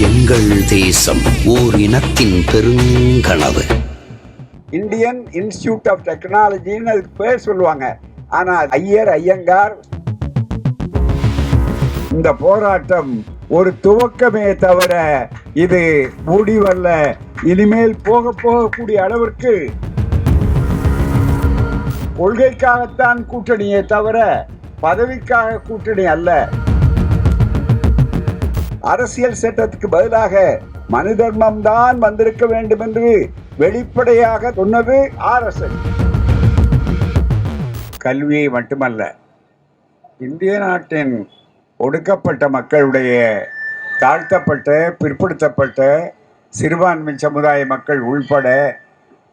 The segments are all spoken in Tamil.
எங்கள் தேசம் ஓர் இனத்தின் பெருங்கனவு. இந்தியன் இன்ஸ்டிடியூட் ஆஃப் டெக்னாலஜின்னு அதுக்கு பேர் சொல்லுவாங்க. ஆனா ஐயங்கார் இந்த போராட்டம் ஒரு துவக்கமே தவிர இது முடிவல்ல. இனிமேல் போகக்கூடிய அளவிற்கு கொள்கைக்காகத்தான் கூட்டணியே தவிர பதவிக்காக கூட்டணி அல்ல. அரசியல் சட்டத்துக்கு பதிலாக மனு தர்மம் தான் வந்திருக்க வேண்டும் என்று வெளிப்படையாக சொன்னது RSS. கல்வியை மட்டுமல்ல, இந்திய நாட்டின் ஒடுக்கப்பட்ட மக்களுடைய தாழ்த்தப்பட்ட பிற்படுத்தப்பட்ட சிறுபான்மை சமுதாய மக்கள் உள்பட,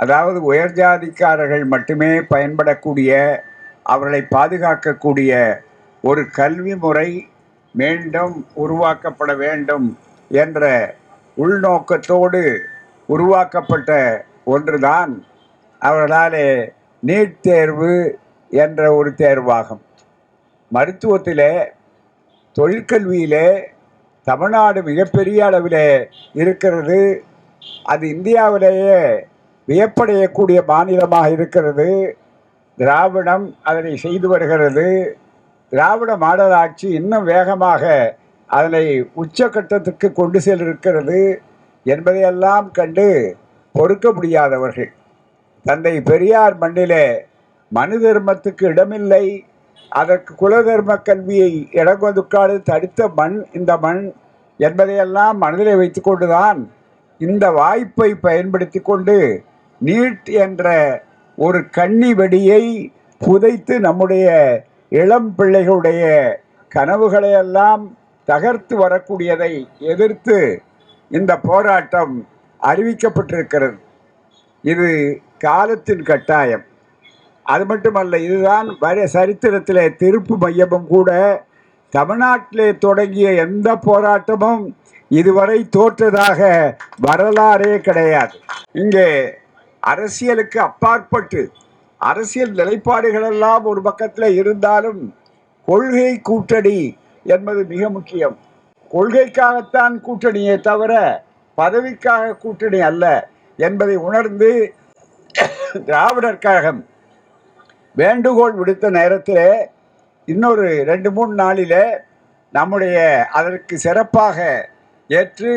அதாவது உயர் ஜாதிக்காரர்கள் மட்டுமே பயன்படக்கூடிய, அவர்களை பாதுகாக்கக்கூடிய ஒரு கல்வி முறை மீண்டும் உருவாக்கப்பட வேண்டும் என்ற உள்நோக்கத்தோடு உருவாக்கப்பட்ட ஒன்றுதான் அவர்களாலே நீட் தேர்வு என்ற ஒரு தேர்வாகும். மருத்துவத்திலே, தொழிற்கல்வியிலே தமிழ்நாடு மிகப்பெரிய அளவில் இருக்கிறது. அது இந்தியாவிலேயே வியப்படையக்கூடிய மாநிலமாக இருக்கிறது. திராவிடம் அதனை செய்து வருகிறது. திராவிட மாடல் ஆட்சி இன்னும் வேகமாக அதனை உச்சக்கட்டத்துக்கு கொண்டு செல்லிருக்கிறது என்பதையெல்லாம் கண்டு பொறுக்க முடியாதவர்கள் தந்தை பெரியார் மண்ணிலே மனு தர்மத்துக்கு இடமில்லை, அதற்கு குலதர்ம கல்வியை இடங்கொதுக்காடு தடுத்த மண் இந்த மண் என்பதையெல்லாம் மனதிலே வைத்து கொண்டுதான் இந்த வாய்ப்பை பயன்படுத்தி கொண்டு நீட் என்ற ஒரு கன்னி வெடியை புதைத்து நம்முடைய இளம் பிள்ளைகளுடைய கனவுகளையெல்லாம் தகர்த்து வரக்கூடியதை எதிர்த்து இந்த போராட்டம் அறிவிக்கப்பட்டிருக்கிறது. இது காலத்தின் கட்டாயம். அது மட்டுமல்ல, இதுதான் சரித்திரத்திலே திருப்பு மையமும் கூட. தமிழ்நாட்டிலே தொடங்கிய எந்த போராட்டமும் இதுவரை தோற்றதாக வரலாறே கிடையாது. இங்கே அரசியலுக்கு அப்பாற்பட்டு அரசியல் நிலைப்பாடுகள் எல்லாம் ஒரு பக்கத்தில் இருந்தாலும் கொள்கை கூட்டணி என்பது மிக முக்கியம். கொள்கைக்காகத்தான் கூட்டணியே தவிர பதவிக்காக கூட்டணி அல்ல என்பதை உணர்ந்து திராவிடர் கழகம் வேண்டுகோள் விடுத்த நேரத்தில் இன்னொரு 2-3 நாளில் நம்முடைய அதற்கு சிறப்பாக ஏற்று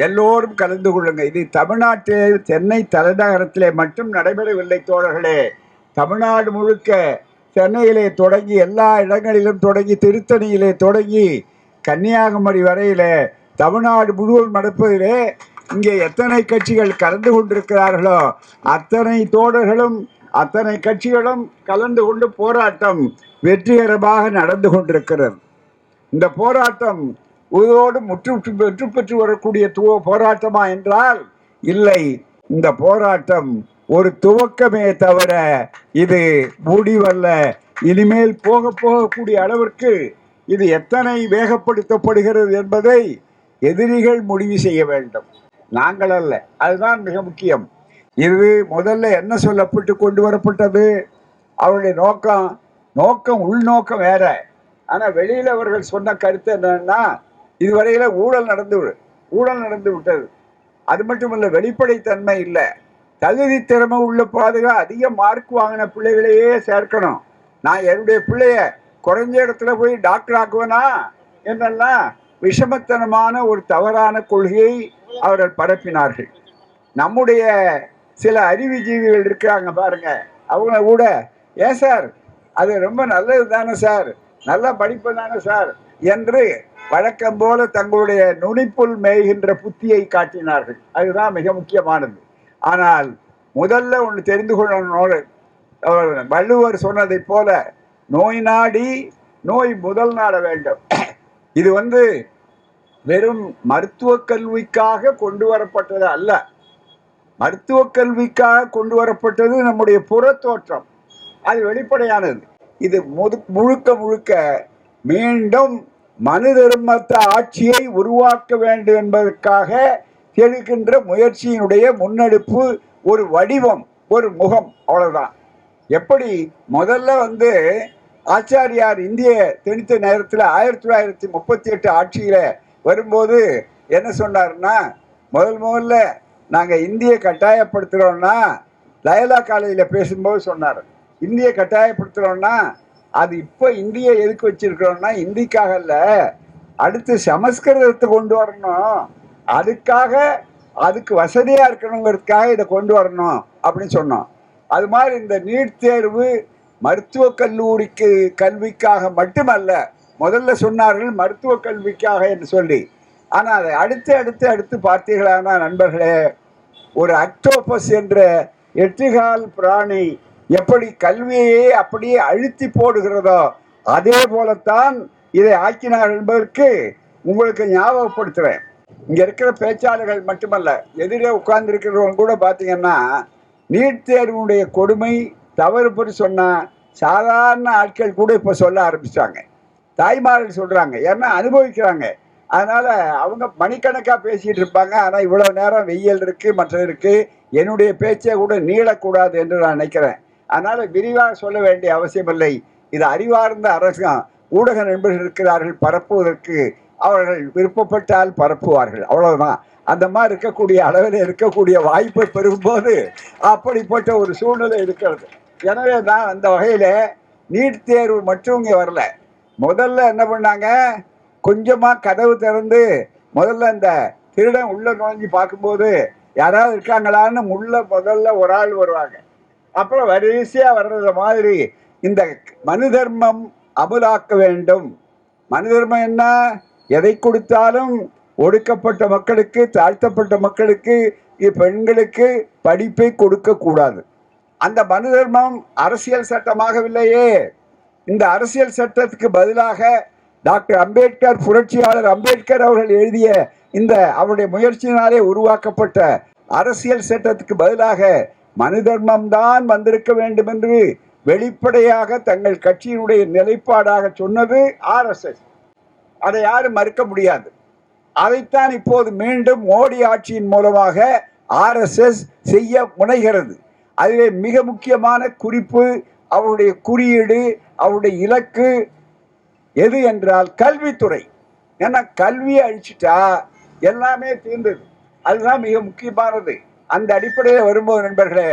எல்லோரும் கலந்து கொள்ளுங்க. இது தமிழ்நாட்டிலே சென்னை தலைநகரத்திலே மட்டும் நடைபெறவில்லை தோழர்களே. தமிழ்நாடு முழுக்க, சென்னையிலே தொடங்கி எல்லா இடங்களிலும் தொடங்கி, திருத்தணியிலே தொடங்கி கன்னியாகுமரி வரையிலே தமிழ்நாடு முழுவதும் நடப்பதிலே இங்கே எத்தனை கட்சிகள் கலந்து கொண்டிருக்கிறார்களோ அத்தனை தோழர்களும் அத்தனை கட்சிகளும் கலந்து கொண்டு போராட்டம் வெற்றிகரமாக நடந்து கொண்டிருக்கிறது. இந்த போராட்டம் இதோடு வெற்றி பெற்று வரக்கூடிய போராட்டமா என்றால் இல்லை. இந்த போராட்டம் ஒரு துவக்கமே தவிர இது முடிவல்ல. இனிமேல் போகக்கூடிய அளவிற்கு இது எத்தனை வேகப்படுத்தப்படுகிறது என்பதை எதிரிகள் முடிவு செய்ய வேண்டும், நாங்கள் அல்ல. அதுதான் மிக முக்கியம். இது முதல்ல என்ன சொல்லப்பட்டு கொண்டு வரப்பட்டது? அவருடைய நோக்கம் உள்நோக்கம் வேற. ஆனால் வெளியில் அவர்கள் சொன்ன கருத்து என்னன்னா, இதுவரையில ஊழல் நடந்து விட்டது. அது மட்டுமல்ல, வெளிப்படைத்தன்மை இல்லை. தகுதி திறமை உள்ள அதிக மார்க் வாங்கின பிள்ளைகளையே சேர்க்கணும். நான் என்னுடைய பிள்ளைய குறைஞ்ச இடத்துல போய் டாக்டர் ஆக்குவேனா என்னெல்லாம் விஷமத்தனமான ஒரு தவறான கொள்கையை அவர்கள் பரப்பினார்கள். நம்முடைய சில அறிவுஜீவிகள் இருக்கிறாங்க பாருங்க, அவங்க கூட ஏன் சார் அது ரொம்ப நல்லது தானே சார், நல்ல படிப்பு தானே சார் என்று வழக்கம் போல தங்களுடைய நுனிப்புல் மேய்கின்ற புத்தியை காட்டினார்கள். அதுதான் மிக முக்கியமானது. ஆனால் முதல்ல ஒன்று தெரிந்து கொள்ளணும். வள்ளுவர் சொன்னதை போல நோய் நாடி நோய் முதல் நாட வேண்டும். இது வெறும் மருத்துவ கல்விக்காக கொண்டு வரப்பட்டது அல்ல. மருத்துவ கல்விக்காக கொண்டு வரப்பட்டது நம்முடைய புற தோற்றம், அது வெளிப்படையானது. இது முழுக்க மீண்டும் மனு தர்மத்த ஆட்சியை உருவாக்க வேண்டும் என்பதற்காக எடுக்கின்ற முயற்சியினுடைய முன்னெடுப்பு, ஒரு வடிவம், ஒரு முகம், அவ்வளவுதான். எப்படி முதல்ல ஆச்சாரியார் இந்திய திணித்த நேரத்தில் 1938 ஆட்சியில வரும்போது என்ன சொன்னாருன்னா, முதல்ல நாங்கள் இந்தியை கட்டாயப்படுத்துகிறோம்னா, லயலா காலேஜில் பேசும்போது சொன்னார், இந்தியை கட்டாயப்படுத்துகிறோம்னா அது இப்போ இந்தியை எதுக்கு வச்சிருக்கிறோம்னா இந்திக்காக இல்லை, அடுத்து சமஸ்கிருதத்தை கொண்டு வரணும், அதுக்கு வசதியாக இருக்கணுங்கிறதுக்காக இதை கொண்டு வரணும் அப்படின்னு சொன்னோம். அது மாதிரி இந்த நீட் தேர்வு மருத்துவக் கல்விக்காக மட்டுமல்ல, முதல்ல சொன்னார்கள் மருத்துவ கல்விக்காக என்று சொல்லி. ஆனால் அதை அடுத்து பார்த்தீர்களானா நண்பர்களே, ஒரு அக்டோபஸ் என்ற 8 கால் பிராணி எப்படி கல்வியையே அப்படியே அழுத்தி போடுகிறதோ அதே போலத்தான் இதை ஆக்கினார் என்பதற்கு உங்களுக்கு ஞாபகப்படுத்துகிறேன். இங்கே இருக்கிற பேச்சாளர்கள் மட்டுமல்ல, எதிரே உட்கார்ந்து இருக்கிறவங்க கூட பார்த்தீங்கன்னா நீட் தேர்வுடைய கொடுமை தவறுபடி சொன்னால் சாதாரண ஆட்கள் கூட இப்போ சொல்ல ஆரம்பிச்சிட்டாங்க. தாய்மார்கள் சொல்கிறாங்க, ஏன்னா அனுபவிக்கிறாங்க. அதனால் அவங்க மணிக்கணக்காக பேசிகிட்டு இருப்பாங்க. ஆனால் இவ்வளோ நேரம் வெயில் இருக்குது, மற்ற இருக்குது, என்னுடைய பேச்சே கூட நீளக்கூடாது என்று நான் நினைக்கிறேன். அதனால் விரிவாக சொல்ல வேண்டிய அவசியமில்லை. இது அறிவார்ந்த அரசாங்கம், ஊடக நண்பர்கள் இருக்கிறார்கள், பரப்புவதற்கு அவர்கள் விருப்பப்பட்டால் பரப்புவார்கள், அவ்வளவுதான். அந்த மாதிரி இருக்கக்கூடிய அளவில் இருக்கக்கூடிய வாய்ப்பை பெறும்போது அப்படிப்பட்ட ஒரு சூழ்நிலை இருக்கிறது. எனவே தான் அந்த வகையில் நீட் தேர்வு மட்டும் இங்கே வரல. முதல்ல என்ன பண்ணாங்க, கொஞ்சமாக கதவு திறந்து முதல்ல இந்த திருடன் உள்ள நுழைஞ்சு பார்க்கும்போது யாராவது இருக்காங்களான்னு முதல்ல ஒரு ஆள் வருவாங்க. அப்புறம் வரிசையாக வர்றது மாதிரி இந்த மனு தர்மம் அமலாக்க வேண்டும். மனு தர்மம் என்ன, எதை கொடுத்தாலும் ஒடுக்கப்பட்ட மக்களுக்கு, தாழ்த்தப்பட்ட மக்களுக்கு, பெண்களுக்கு படிப்பை கொடுக்கக்கூடாது. அந்த மனு தர்மம் அரசியல் சட்டமாகவில்லையே. இந்த அரசியல் சட்டத்துக்கு பதிலாக டாக்டர் அம்பேத்கர், புரட்சியாளர் அம்பேத்கர் அவர்கள் எழுதிய இந்த அவருடைய முயற்சியினாலே உருவாக்கப்பட்ட அரசியல் சட்டத்துக்கு பதிலாக மனு தர்மம் தான் வந்திருக்க வேண்டும் என்று வெளிப்படையாக தங்கள் கட்சியினுடைய நிலைப்பாடாக சொன்னது RSS. அதை யாரும் மறுக்க முடியாது. அதைத்தான் இப்போது மீண்டும் மோடி ஆட்சியின் மூலமாக RSS செய்ய முனைகிறது. அதிலே மிக முக்கியமான குறிப்பு, அவருடைய குறியீடு, அவருடைய இலக்கு எது என்றால் கல்வித்துறை. ஏன்னா கல்வியை அழிச்சிட்டா எல்லாமே தீர்ந்தது. அதுதான் மிக முக்கியமானது. அந்த அடிப்படையில் வரும்போது நண்பர்களே,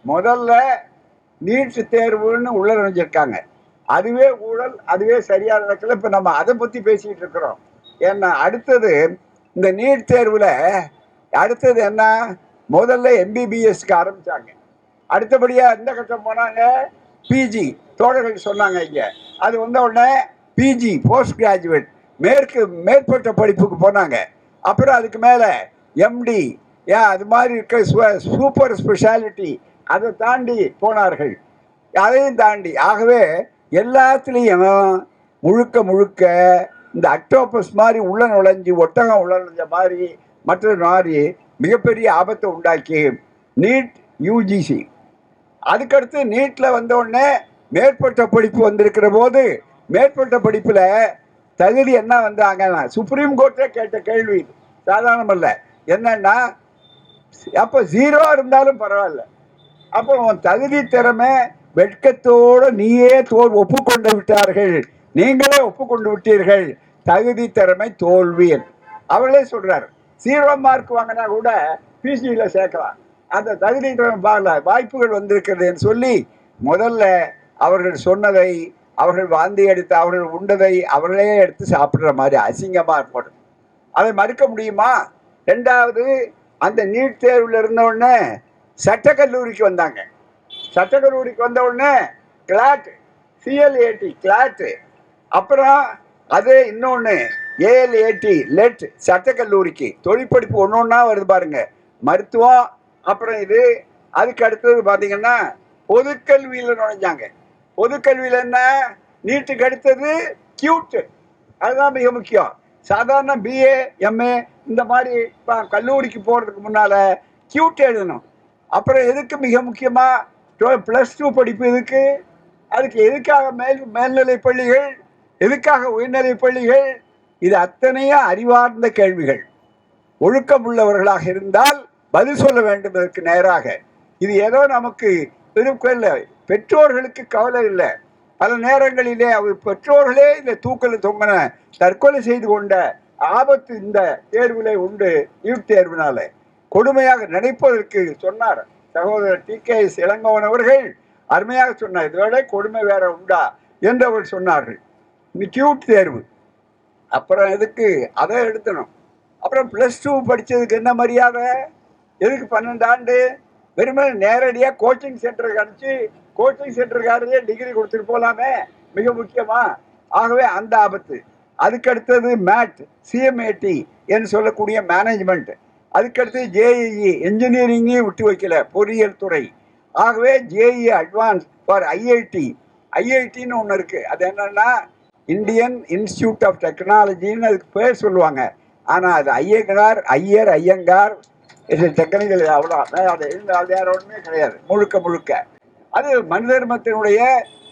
முதல்ல நீட் தேர்வுன்னு உள்ள நுழைஞ்சிருக்காங்க. அதுவே ஊழல், அதுவே சரியாக நடக்கல. இப்போ நம்ம அதை பற்றி பேசிக்கிட்டு இருக்கிறோம். ஏன்னா அடுத்தது இந்த நீட் தேர்வில் அடுத்தது என்ன, முதல்ல MBBSக்கு ஆரம்பித்தாங்க. அடுத்தபடியாக எந்த கட்டம் போனாங்க, பிஜி. தோழர்கள் சொன்னாங்க இங்கே, அது வந்த உடனே பிஜி போஸ்ட் கிராஜுவேட் மேற்பட்ட படிப்புக்கு போனாங்க. அப்புறம் அதுக்கு மேலே MD, அது மாதிரி இருக்க சூப்பர் ஸ்பெஷாலிட்டி, அதை தாண்டி போனார்கள். அதையும் தாண்டி ஆகவே எல்லாத்துலேயும் முழுக்க இந்த அக்டோபஸ் மாதிரி உள்ள நுழைஞ்சி, ஒட்டகம் உள்ள நுழைஞ்ச மாதிரி மற்ற மாதிரி மிகப்பெரிய ஆபத்தை உண்டாக்கி நீட் UGC. அதுக்கடுத்து நீட்டில் வந்த உடனே மேற்பட்ட படிப்பு வந்திருக்கிற போது மேற்பட்ட படிப்பில் தகுதி என்ன வந்தாங்கன்னா, சுப்ரீம் கோர்ட்டே கேட்ட கேள்வி சாதாரணமல்ல. என்னன்னா, அப்போ 0 இருந்தாலும் பரவாயில்ல, அப்போ உன் தகுதி திறமை வெட்கத்தோடு நீயே ஒப்புக்கொண்டு விட்டார்கள், நீங்களே ஒப்புக்கொண்டு விட்டீர்கள், தகுதி திறமை தோல்வி. அவர்களே சொல்றாரு, 0 மார்க் வாங்கினா கூட பிசியில் சேர்க்கலாம், அந்த தகுதி திறமை வாய்ப்புகள் வந்திருக்கிறதுன்னு சொல்லி முதல்ல அவர்கள் சொன்னதை, அவர்கள் வாந்தி எடுத்து அவர்கள் உண்டதை அவர்களே எடுத்து சாப்பிட்ற மாதிரி அசிங்கமாக இருக்கணும். அதை மறுக்க முடியுமா? ரெண்டாவது, அந்த நீட் தேர்வில் இருந்தவுடனே சட்டக்கல்லூரிக்கு வந்தாங்க. சட்டக்கல்லூரிக்கு வந்த உடனே கிளாட், CLAT கிளாட்டு, அப்புறம் அது இன்னொன்று ALAT லெட். சட்டக்கல்லூரிக்கு தொழிற்படிப்பு ஒன்று ஒன்றா வருது பாருங்க. மருத்துவம், அப்புறம் இது. அதுக்கு அடுத்தது பார்த்தீங்கன்னா பொதுக்கல்வியில் நுழைஞ்சாங்க. பொதுக்கல்வியில் என்ன, நீட்டுக்கு அடுத்தது கியூட். அதுதான் மிக முக்கியம். சாதாரண BA MA இந்த மாதிரி கல்லூரிக்கு போகிறதுக்கு முன்னால் கியூட் எழுதணும். அப்புறம் எதுக்கு மிக முக்கியமாக +2 படிப்பு இதுக்கு. அதுக்கு எதுக்காக மேல்நிலை பள்ளிகள், எதுக்காக உயர்நிலை பள்ளிகள்? இது அத்தனையும் அறிவார்ந்த கேள்விகள். ஒழுக்கம் உள்ளவர்களாக இருந்தால் பதில் சொல்ல வேண்டும். இதற்கு நேராக இது ஏதோ நமக்கு இல்லை, பெற்றோர்களுக்கு கவலை இல்லை. பல நேரங்களிலே அவர் பெற்றோர்களே இந்த தூக்கில் தொங்கின, தற்கொலை செய்து கொண்ட ஆபத்து இந்த தேர்விலே உண்டு. நீட் தேர்வினால கொடுமையாக நினைப்பதற்கு சொன்னார் சகோதரர் டி.கே.எஸ். இளங்கோவன் அவர்கள் அருமையாக சொன்னார். இதோட கொடுமை வேற உண்டா என்று அவர்கள் சொன்னார்கள். நீட் தேர்வு அப்புறம் எதுக்கு அதை எடுத்தணும்? அப்புறம் +2 படித்ததுக்கு என்ன மரியாதை? எதுக்கு 12 ஆண்டு? வெறுமே நேரடியாக கோச்சிங் சென்டருக்கு அனுப்பிச்சு கோச்சிங் சென்டருக்காரே டிகிரி கொடுத்துட்டு போகலாமே, மிக முக்கியமா. ஆகவே அந்த ஆபத்து. அதுக்கு அடுத்தது மேட், சிஎம்ஏடி என்று சொல்லக்கூடிய மேனேஜ்மெண்ட். அதுக்கடுத்து ஜேஇஇ, என்ஜினியரிங்கே விட்டு வைக்கல, பொறியியல் துறை. ஆகவே ஜேஇ அட்வான்ஸ் ஃபார் ஐஐடின்னு ஒன்று இருக்கு. அது என்னன்னா இந்தியன் இன்ஸ்டிடியூட் ஆஃப் டெக்னாலஜின்னு அதுக்கு பேர் சொல்லுவாங்க. ஆனால் அது ஐயங்கார் டெக்னிக்கல் அவ்வளோ அது வேற ஒன்றுமே கிடையாது. முழுக்க அது மனு தர்மத்தினுடைய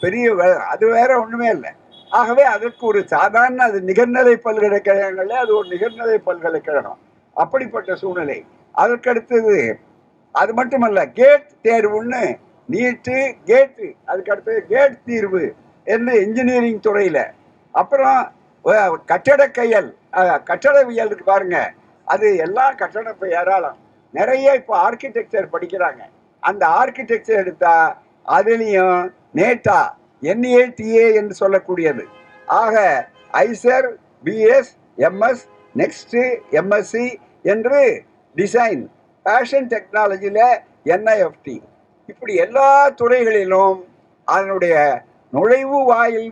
பெரிய அது வேற ஒன்றுமே இல்லை. ஆகவே அதற்கு ஒரு சாதாரண அது நிகர்நிலை பல்கலைக்கழகங்கள்ல அது ஒரு நிகர்நிலை பல்கலைக்கழகம். அப்படிப்பட்ட சூழ்நிலை. அதற்கடுத்தது அது மட்டுமல்ல, கேட் தேர்வுன்னு நீட்டு கேட்டு, அதுக்கடுத்தது கேட் தீர்வு என்று இன்ஜினியரிங் துறையில. அப்புறம் கட்டடவியல் இருக்கு பாருங்க, அது எல்லாம் கட்டட ஏராளம். நிறைய இப்போ ஆர்கிடெக்சர் படிக்கிறாங்க. அந்த ஆர்கிடெக்சர் எடுத்தா அதுலேயும் நேட்டா NATA என்று சொல்லக்கூடியது. ஆக ஐசர், BS, MS, நெக்ஸ்ட் MSc என்று டிசைன், ஃபேஷன் டெக்னாலஜியில் NIFT, இப்படி எல்லா துறைகளிலும் அதனுடைய நுழைவு வாயில்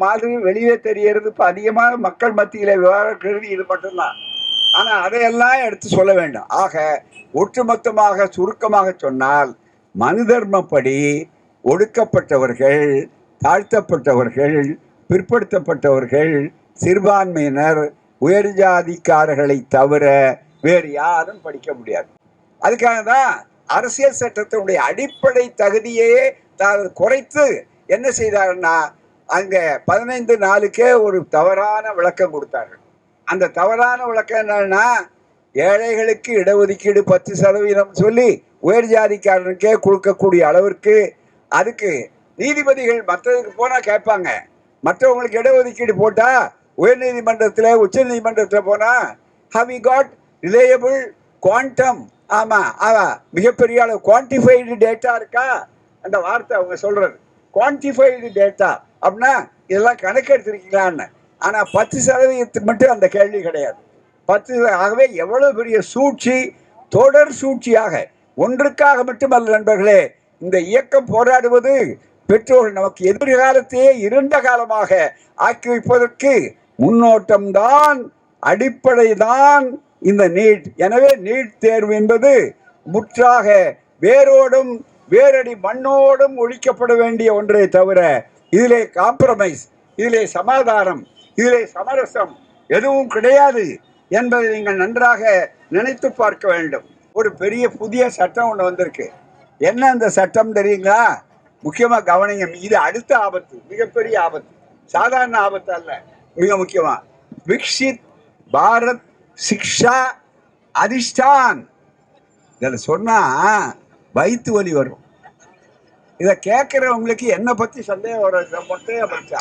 மாதிரி வெளியே தெரியறது. இப்போ அதிகமான மக்கள் மத்தியில் விவாதக்கிறது இது மட்டும்தான். ஆனால் அதையெல்லாம் எடுத்து சொல்ல வேண்டும். ஆக ஒட்டுமொத்தமாக சுருக்கமாக சொன்னால், மனு தர்மப்படி ஒடுக்கப்பட்டவர்கள், தாழ்த்தப்பட்டவர்கள், பிற்படுத்தப்பட்டவர்கள், சிறுபான்மையினர், உயர் ஜாதிக்காரர்களை தவிர வேறு யாரும் படிக்க முடியாது. அதுக்காக தான் அரசியல் சட்டத்தினுடைய அடிப்படை தகுதியே குறைத்து என்ன செய்தாருன்னா, அங்கே 15/4க்கே ஒரு தவறான விளக்கம் கொடுத்தார்கள். அந்த தவறான விளக்கம் என்னன்னா, ஏழைகளுக்கு இடஒதுக்கீடு 10% சொல்லி உயர் ஜாதிக்காரனுக்கே கொடுக்கக்கூடிய அளவிற்கு. அதுக்கு நீதிபதிகள் மற்றதுக்கு போனால் கேட்பாங்க, மற்றவங்களுக்கு இடஒதுக்கீடு போட்டால் உயர் நீதிமன்றத்தில், உச்ச நீதிமன்றத்தில் போனால் how you got reliable quantum, ஆமாம் மிகப்பெரிய அளவு குவான்டிஃபைடு டேட்டா இருக்கா? அந்த வார்த்தை அவங்க சொல்கிறது குவான்டிஃபைடு டேட்டா அப்படின்னா இதெல்லாம் கணக்கு எடுத்திருக்கீங்களான்னு. ஆனால் 10% மட்டும் அந்த கேள்வி கிடையாது. 10. ஆகவே எவ்வளவு பெரிய சூழ்ச்சி, தொடர் சூழ்ச்சியாக. ஒன்றுக்காக மட்டுமல்ல நண்பர்களே, இந்த இயக்கம் போராடுவது பெற்றோர்கள் நமக்கு எதிர்காலத்தையே இருண்ட காலமாக ஆக்கி வைப்பதற்கு முன்னோட்டம்தான், அடிப்படை தான் இந்த நீட். எனவே நீட் தேர்வு என்பது முற்றாக வேரோடும் வேரடி மண்ணோடும் ஒழிக்கப்பட வேண்டிய ஒன்றே தவிர இதிலே காம்ப்ரமைஸ், இதிலே சமாதானம், இதிலே சமரசம் எதுவும் கிடையாது என்பதை நீங்கள் நன்றாக நினைத்து பார்க்க வேண்டும். ஒரு பெரிய புதிய சட்டம் ஒன்று வந்திருக்கு. என்ன அந்த சட்டம் தெரியுங்களா? முக்கியமாக கவனிங்க. இது அடுத்த ஆபத்து, மிகப்பெரிய ஆபத்து, சாதாரண ஆபத்து அல்ல. மிக முக்கியமா விக்ஷித் பாரத் சிக்ஷா அதிஷ்டான். இதில் சொன்னா வயிற்று வலி வரும். இதை கேட்குறவங்களுக்கு என்னை பற்றி சந்தேகம் வர மொட்டையா படிச்சா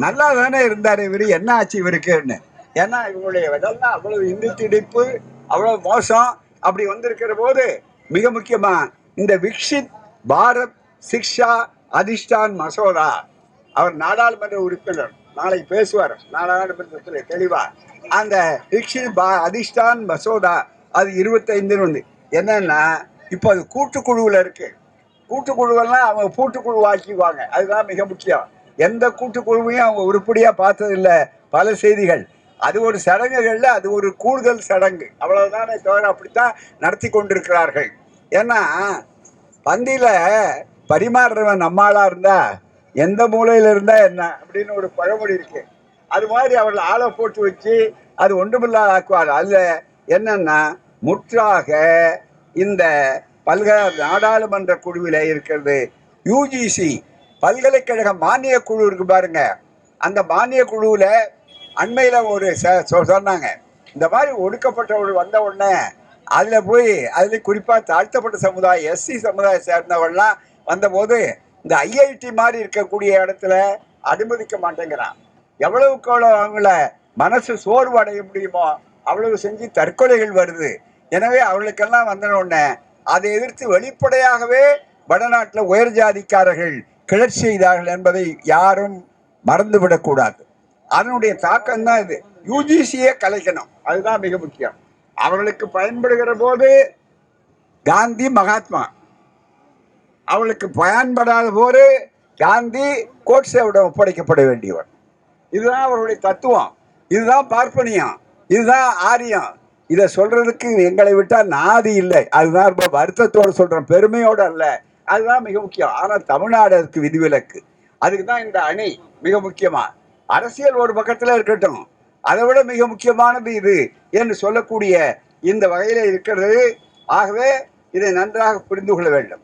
நல்லா தானே இருந்தார் இவர், என்ன ஆச்சு இவருக்குன்னு. ஏன்னா இவங்களுடைய இதெல்லாம் அவ்வளவு இந்தி திணிப்பு, அவ்வளவு மோசம். அப்படி வந்திருக்கிற போது மிக முக்கியமா இந்த விக்ஷித் பாரத் சிக்ஷா அதிஷ்டான் மசோதா, அவர் நாடாளுமன்ற உறுப்பினர், நாளைக்கு பேசுவார் நாடாளுமன்றத்தில் தெளிவா. அந்த விக்ஷித் அதிஷ்டான் மசோதா அது 25 வந்து என்னன்னா, இப்போ அது கூட்டுக்குழுவில் இருக்கு. கூட்டுக்குழுவெல்லாம் அவங்க கூட்டுக்குழு ஆக்கிக்குவாங்க. அதுதான் மிக முக்கியம். எந்த கூட்டுக்குழுவையும் அவங்க உருப்படியாக பார்த்ததில்லை. பல செய்திகள் அது ஒரு சடங்குகளில் அது ஒரு கூடுதல் சடங்கு, அவ்வளவுதானே தவிர அப்படித்தான் நடத்தி கொண்டிருக்கிறார்கள். ஏன்னா பந்தியில் பரிமாறுறவன் நம்மளாக இருந்தா எந்த மூலையில் இருந்தா என்ன அப்படின்னு ஒரு பழமொழி இருக்கு. அது மாதிரி அவர்கள் ஆளை போட்டு வச்சு அது ஒன்றுமில்லாத ஆக்குவார். அதில் என்னன்னா முற்றாக இந்த நாடாளுமன்ற குழுவில் இருக்கிறது யுஜிசி பல்கலைக்கழக மானிய குழு இருக்கு பாருங்க. அந்த மானிய குழுவில் அண்மையில் ஒரு சொன்னாங்க, இந்த மாதிரி ஒடுக்கப்பட்டவர்கள் வந்த உடனே அதில் போய் அதில் குறிப்பாக தாழ்த்தப்பட்ட சமுதாயம் SC சமுதாயம் சேர்ந்தவர்கள்லாம் வந்தபோது இந்த IIT மாதிரி இருக்கக்கூடிய இடத்துல அனுமதிக்க மாட்டேங்கிறான். எவ்வளவுக்கு எவ்வளோ அவங்கள மனசு சோர்வு அடைய முடியுமோ அவ்வளவு செஞ்சு தற்கொலைகள் வருது. எனவே அவர்களுக்கெல்லாம் வந்தனோடனே அதை எதிர்த்து வெளிப்படையாகவே வடநாட்டில் உயர் ஜாதிக்காரர்கள் கிளர்ச்சி செய்தார்கள் என்பதை யாரும் மறந்துவிடக்கூடாது. அதனுடைய தாக்கம் தான் இது. யூஜிசியை கலைக்கணும், அதுதான் மிக முக்கியம். அவர்களுக்கு பயன்படுகிற போது காந்தி மகாத்மா, அவளுக்கு பயன்படாத போது காந்தி கோட்சேவிடம் ஒப்படைக்கப்பட வேண்டியவர். இதுதான் அவருடைய தத்துவம், இதுதான் பார்ப்பனியம், இதுதான் ஆரியம். இதை சொல்றதுக்கு எங்களை விட்டா நாதி இல்லை. அதுதான் ரொம்ப வருத்தத்தோடு சொல்றோம், பெருமையோடு அல்ல. அதுதான் மிக முக்கியம். ஆனால் தமிழ்நாடு அதுக்கு விதிவிலக்கு. அதுக்கு தான் இந்த அணி மிக முக்கியமா. அரசியல் ஒரு பக்கத்தில் இருக்கட்டும், அதை விட மிக முக்கியமானது இது என்று சொல்லக்கூடிய இந்த வகையில் இருக்கிறது. ஆகவே இதை நன்றாக புரிந்து கொள்ள வேண்டும்.